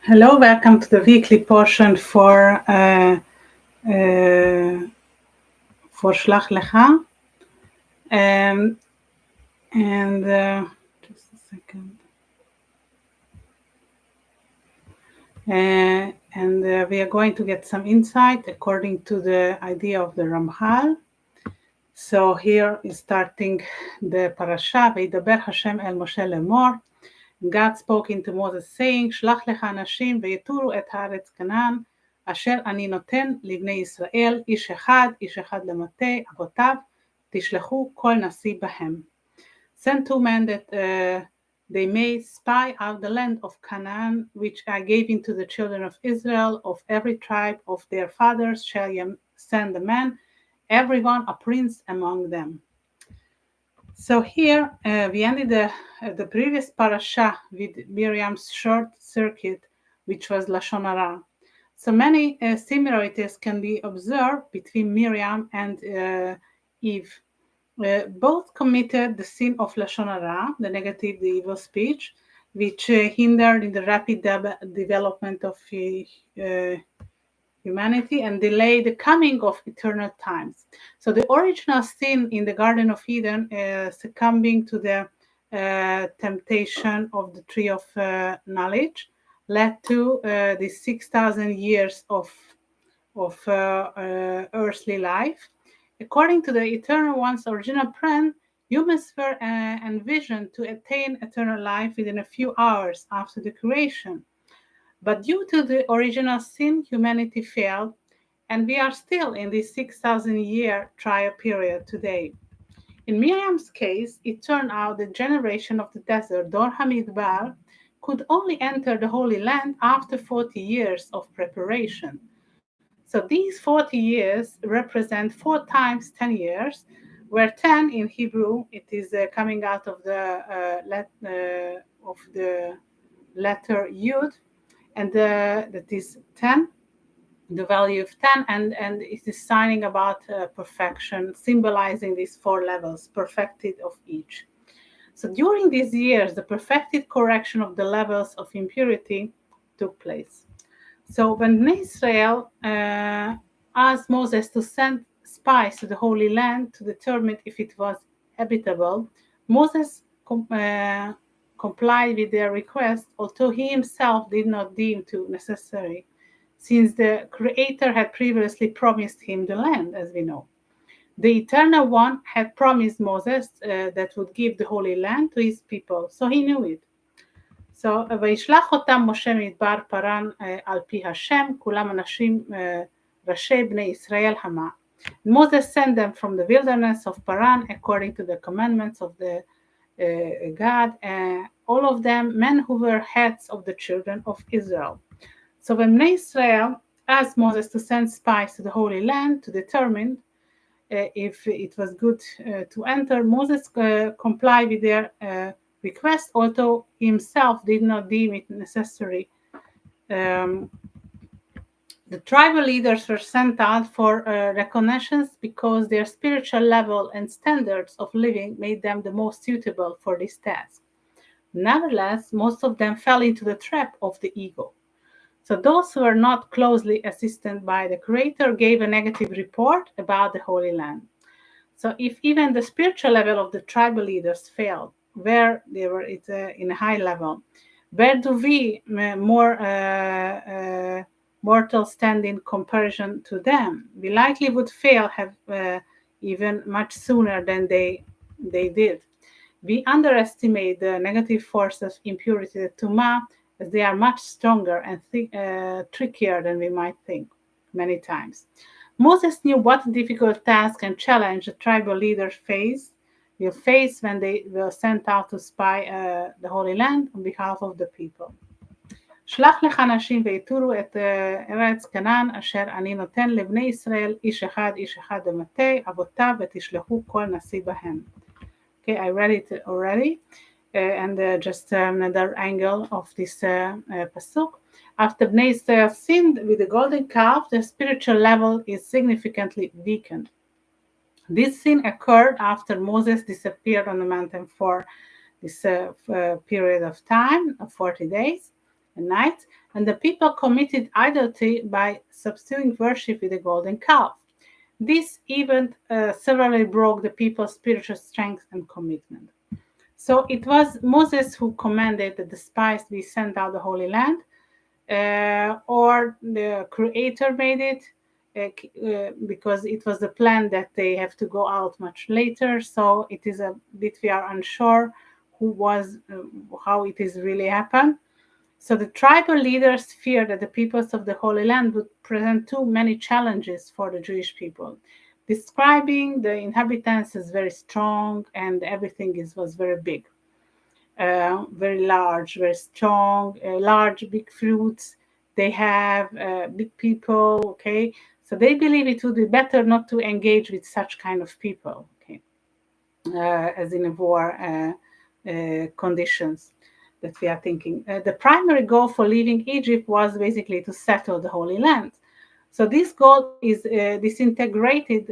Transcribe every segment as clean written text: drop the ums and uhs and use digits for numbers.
Hello, welcome to the weekly portion for Shelach Lecha. And just a second. And we are going to get some insight according to the idea of the Ramchal. So here is starting the parasha. וידבר Hashem el Moshe לאמור. God spoke into Moses saying, שלח לך אנשים ויתורו את הארץ כנען, אשר אני נותן לבני ישראל, איש אחד למטה אבותיו, תשלחו כל נשיא בהם. Send 2 men that they may spy out the land of Canaan, which I gave into the children of Israel, of every tribe of their fathers shall ye send a man, everyone a prince among them. So here we ended the previous parasha with Miriam's short circuit, which was Lashon Hara. So many similarities can be observed between Miriam and Eve. Both committed the sin of Lashon Hara, the negative, the evil speech, which hindered in the rapid development of humanity and delay the coming of eternal times. So the original sin in the Garden of Eden, succumbing to the temptation of the tree of knowledge, led to the 6,000 years of earthly life. According to the Eternal One's original plan, humans were envisioned to attain eternal life within a few hours after the creation. But due to the original sin, humanity failed, and we are still in this 6,000-year trial period today. In Miriam's case, it turned out the generation of the desert, Dor Hamidbar, could only enter the Holy Land after 40 years of preparation. So these 40 years represent 4 times 10 years, where 10 in Hebrew, it is coming out of the letter Yud, and that is 10, the value of 10, and it is signing about perfection, symbolizing these 4 levels, perfected of each. So during these years, the perfected correction of the levels of impurity took place. So when Israel asked Moses to send spies to the Holy Land to determine if it was habitable, Moses complied with their request, although he himself did not deem to necessary, since the Creator had previously promised him the land, as we know. The Eternal One had promised Moses that would give the Holy Land to his people, so he knew it. So, וישלח אותם משה מדבר פרן על פי השם, כולם אנשים ראשי בני ישראל המה. Moses sent them from the wilderness of Paran according to the commandments of the God, all of them men who were heads of the children of Israel. So when Israel asked Moses to send spies to the Holy Land to determine if it was good to enter, Moses complied with their request, although he himself did not deem it necessary. The tribal leaders were sent out for reconnaissance because their spiritual level and standards of living made them the most suitable for this task. Nevertheless, most of them fell into the trap of the ego. So those who were not closely assisted by the Creator gave a negative report about the Holy Land. So if even the spiritual level of the tribal leaders failed, where they were in a high level, where do we mortal stand in comparison to them? We likely would fail even much sooner than they did. We underestimate the negative force of impurity, the tumah, as they are much stronger and trickier than we might think many times. Moses knew what difficult task and challenge the tribal leaders will face when they were sent out to spy the Holy Land on behalf of the people. שלח לך אנשים ויתורו את ארץ כנען אשר אני נותן לבני ישראל איש אחד במטה אבותיו ותשלחו כל נשיא בהם. Okay, I read it already, and just another angle of this pasuk. After Bnei Israel sinned with the golden calf, the spiritual level is significantly weakened. This sin occurred after Moses disappeared on the mountain for this period of time, of 40 days. night, and the people committed idolatry by substituting worship with a golden calf. This event severely broke the people's spiritual strength and commitment. So it was Moses who commanded that the spies be sent out the Holy Land, or the Creator made it, because it was the plan that they have to go out much later. So it is a bit, we are unsure who was, how it is really happened. So the tribal leaders feared that the peoples of the Holy Land would present too many challenges for the Jewish people, describing the inhabitants as very strong and everything was very big, very large, very strong, large, big fruits. They have big people, okay? So they believe it would be better not to engage with such kind of people, okay, as in a war conditions that we are thinking. The primary goal for leaving Egypt was basically to settle the Holy Land. So this goal is disintegrated,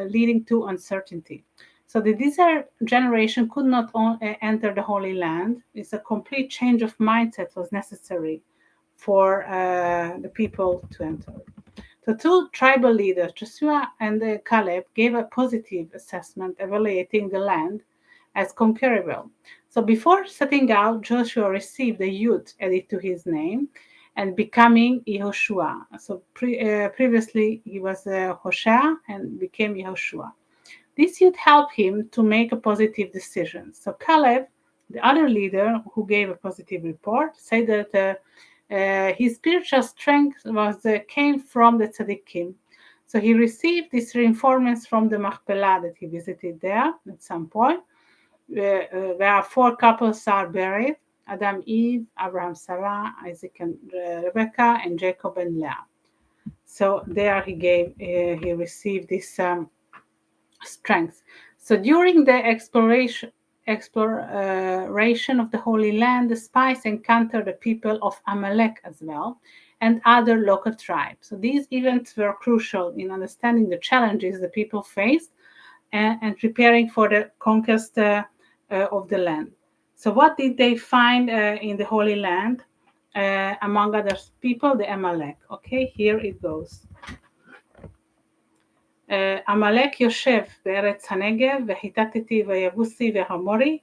leading to uncertainty. So the desert generation could not enter the Holy Land. It's a complete change of mindset was necessary for the people to enter. The two tribal leaders, Joshua and Caleb, gave a positive assessment evaluating the land as conquerable. So before setting out, Joshua received a youth added to his name and becoming Yehoshua. So previously he was Hoshea and became Yehoshua. This youth helped him to make a positive decision. So Caleb, the other leader who gave a positive report, said that his spiritual strength came from the tzaddikim. So he received these reinforcements from the Machpelah that he visited there at some point. There are 4 couples are buried: Adam, Eve, Abraham, Sarah, Isaac and Rebecca, and Jacob and Leah. So there he received this strength. So during the exploration of the Holy Land, the spies encountered the people of Amalek as well and other local tribes. So these events were crucial in understanding the challenges the people faced and preparing for the conquest of the land. So what did they find in the Holy Land? Among other people, the Amalek. Okay, here it goes. עמלק יושב בארץ הנגב, והחיטטי והיבוסי והאמורי,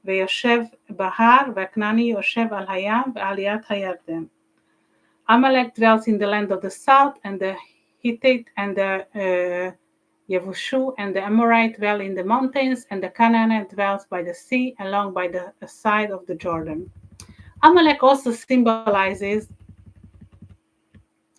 ויושב בהר, והכנעני יושב על הים ועל יד הירדן. Amalek dwells in the land of the south, and the Hittite and the Yevushu and the Amorite dwell in the mountains, and the Canaanite dwells by the sea along by the side of the Jordan. Amalek also symbolizes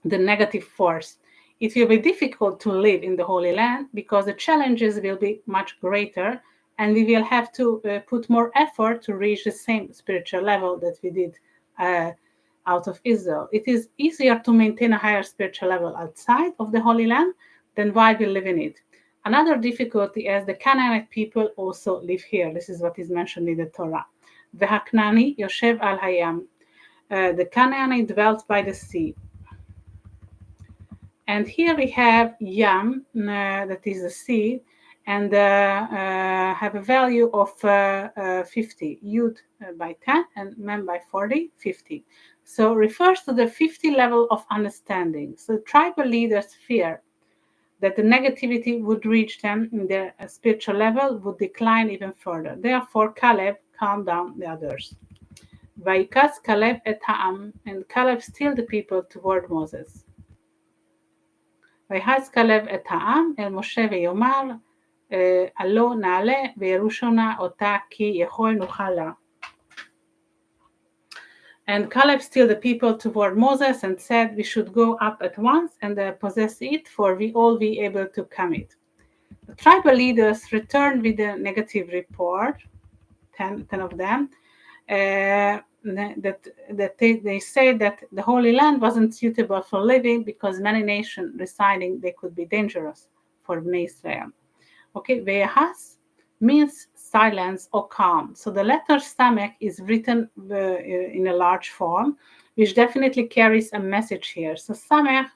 the negative force. It will be difficult to live in the Holy Land because the challenges will be much greater, and we will have to put more effort to reach the same spiritual level that we did out of Israel. It is easier to maintain a higher spiritual level outside of the Holy Land than while we live in it. Another difficulty is the Canaanite people also live here. This is what is mentioned in the Torah. V'haknani yoshev al hayam. The Canaanite dwelt by the sea. And here we have Yam, that is the sea, and have a value of 50, Yud by 10 and Mem by 40, 50. So refers to the 50 level of understanding. So tribal leaders fear that the negativity would reach them in their spiritual level, would decline even further. Therefore, Caleb calmed down the others. Vaikas Caleb et ha'am, and Caleb steered the people toward Moses. ויחס כלב את העם אל משה ויאמר עלו נעלה וירושונה אותה כי יכול נוכל לה. And Caleb steered the people toward Moses and said, we should go up at once and possess it, for we all be able to come it. The tribal leaders returned with a negative report, 10 of them, that they say that the Holy Land wasn't suitable for living because many nations residing they could be dangerous for Bnei Israel. Okay, Vehas means silence or calm. So the letter Samech is written in a large form, which definitely carries a message here. So Samech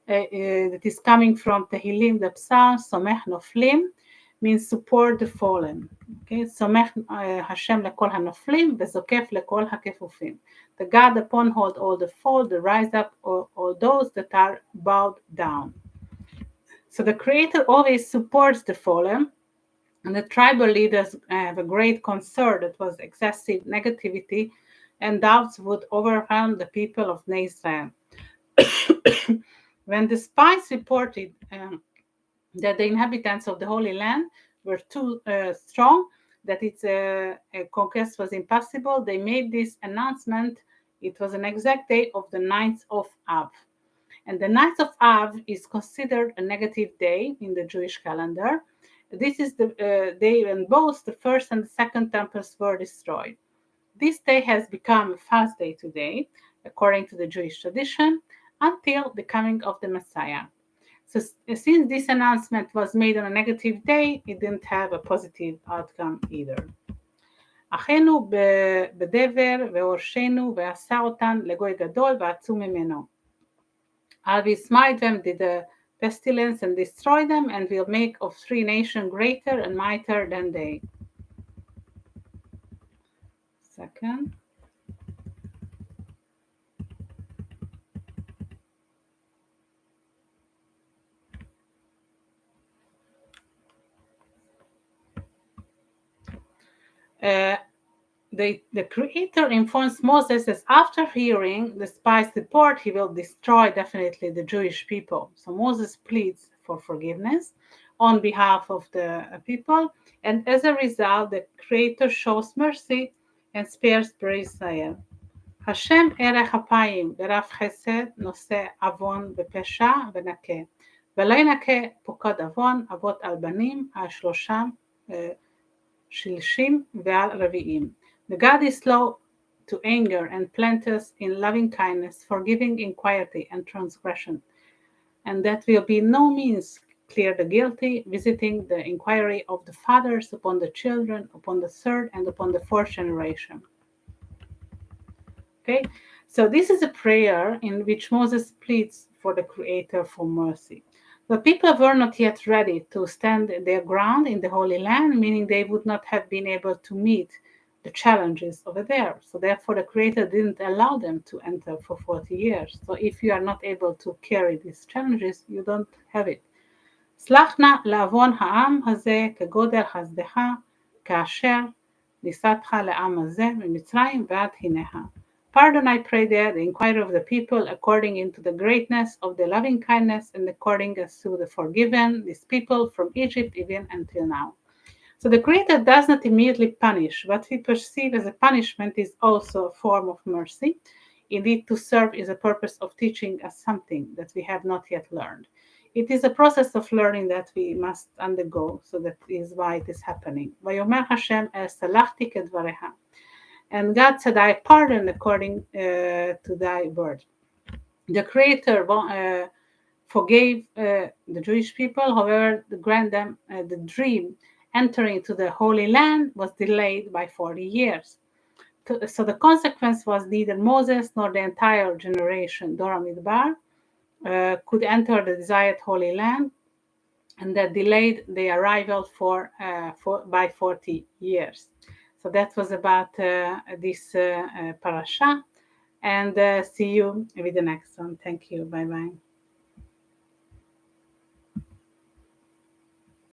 that is coming from Tehillim, the Psalm, Somech Noflim, means support the fallen. Okay, סומך השם לכל הנופלים וזוקף לכל הכפופים. The God uphold all the fall, the rise up all those that are bowed down. So the Creator always supports the fallen, and the tribal leaders have a great concern that was excessive negativity and doubts would overwhelm the people of Israel. When the spies reported that the inhabitants of the Holy Land were too strong, that its conquest was impossible, they made this announcement. It was an exact day of the 9th of Av. And the 9th of Av is considered a negative day in the Jewish calendar. This is the day when both the first and the second temples were destroyed. This day has become a fast day today, according to the Jewish tradition, until the coming of the Messiah. So since this announcement was made on a negative day, it didn't have a positive outcome either. אחינו בדבר והורשנו ועשה אותן לגוי גדול ועצום ממנו. I will smite them with the pestilence and destroy them, and will make of 3 nations greater and mightier than they. Second. The Creator informs Moses that after hearing the spies' report, he will destroy definitely the Jewish people. So Moses pleads for forgiveness on behalf of the people, and as a result, the Creator shows mercy and spares Israel. השם ערך אפיים ורב חסד נושא עוון ופשע ונקה, ולא ינקה פוקד עוון אבות על בנים על שלושם שלשים ועל רביעים. The God is slow to anger and plenteous in loving kindness, forgiving iniquity and transgression, and that will by no means clear the guilty, visiting the inquiry of the fathers upon the children, upon the third and upon the fourth generation. Okay, so this is a prayer in which Moses pleads for the Creator for mercy. The people were not yet ready to stand their ground in the Holy Land, meaning they would not have been able to meet the challenges over there. So therefore the Creator didn't allow them to enter for 40 years. So if you are not able to carry these challenges, you don't have it. סלח נא לעוון העם הזה כגודל חסדך, כאשר ניסתך לעם הזה ממצרים ועד הנך. Pardon, I pray thee, the inquiry of the people, according into the greatness of the loving kindness, and according as to the forgiven these people from Egypt even until now. So the Creator does not immediately punish. What we perceive as a punishment is also a form of mercy. Indeed, to serve is a purpose of teaching us something that we have not yet learned. It is a process of learning that we must undergo, so that is why it is happening. ויאמר השם סלחתי כדבריך. And God said, I pardon according to thy word. The Creator forgave the Jewish people, however, grant them the dream entering into the Holy Land was delayed by 40 years. So the consequence was neither Moses nor the entire generation, Dora Midbar, could enter the desired Holy Land, and that delayed the arrival by 40 years. So that was about this parasha, and see you with the next one. Thank you. Bye-bye.